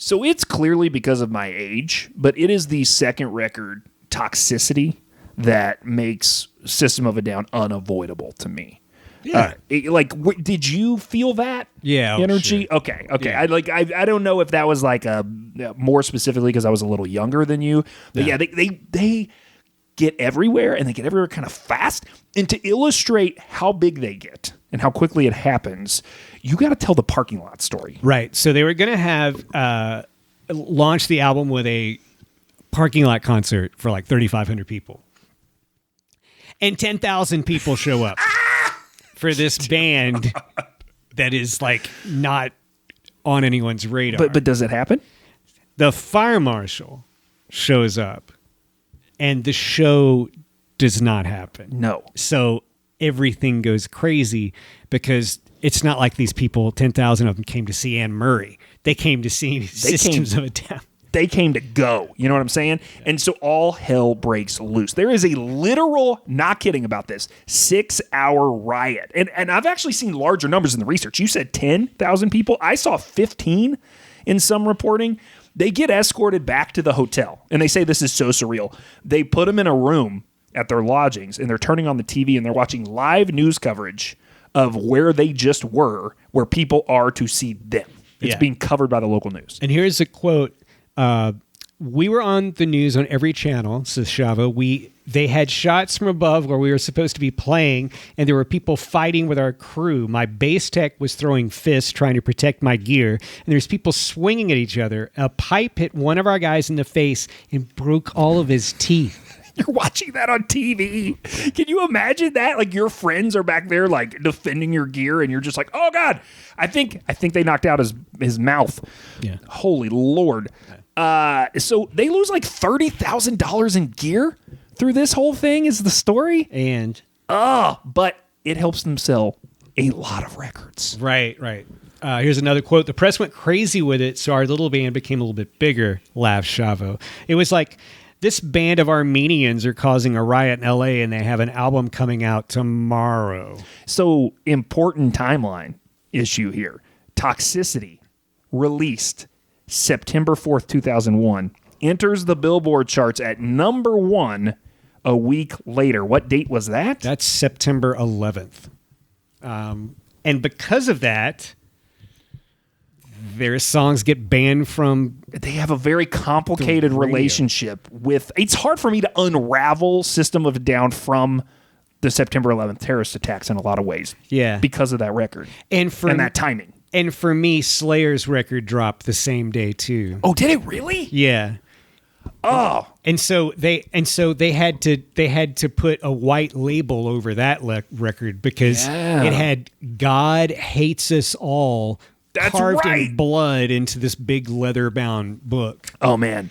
So it's clearly because of my age, but it is the second record, Toxicity, that makes System of a Down unavoidable to me. Yeah. Did you feel that? Yeah, energy? sure. Okay. Yeah. I don't know if that was like a more specifically because I was a little younger than you, but yeah, they get everywhere and they get everywhere kind of fast. And to illustrate how big they get and how quickly it happens, you got to tell the parking lot story. Right. So they were going to have launch the album with a parking lot concert for like 3,500 people. And 10,000 people show up for this band that is like not on anyone's radar. But does it happen? The fire marshal shows up and the show does not happen. No. So everything goes crazy because it's not like these people, 10,000 of them came to see Anne Murray. They came to see Systems of a Down. They came to go. You know what I'm saying? And so all hell breaks loose. There is a literal, not kidding about this, 6-hour riot. And I've actually seen larger numbers in the research. You said 10,000 people. I saw 15 in some reporting. They get escorted back to the hotel. And they say this is so surreal. They put them in a room at their lodgings and they're turning on the TV and they're watching live news coverage of where they just were, where people are to see them. It's being covered by the local news. And here's a quote. We were on the news on every channel, says Shavo. They had shots from above where we were supposed to be playing, and there were people fighting with our crew. My bass tech was throwing fists trying to protect my gear, and there's people swinging at each other. A pipe hit one of our guys in the face and broke all of his teeth. You're watching that on TV. Can you imagine that? Like your friends are back there like defending your gear and you're just like, oh God, I think they knocked out his mouth. Yeah. Holy Lord. So they lose like $30,000 in gear through this whole thing is the story. But it helps them sell a lot of records. Right. Here's another quote. The press went crazy with it, so our little band became a little bit bigger, laughed Shavo. It was like, this band of Armenians are causing a riot in LA and they have an album coming out tomorrow. So important timeline issue here. Toxicity, released September 4th, 2001, enters the Billboard charts at number 1 a week later. What date was that? That's September 11th. And because of that, their songs get banned from... They have a very complicated relationship with... It's hard for me to unravel System of a Down from the September 11th terrorist attacks in a lot of ways. Yeah. Because of that record. And that timing. And for me, Slayer's record dropped the same day too. Oh, did it really? Yeah. Oh. And so they had to put a white label over that record because it had God Hates Us All carved in blood into this big leather-bound book. Oh, man.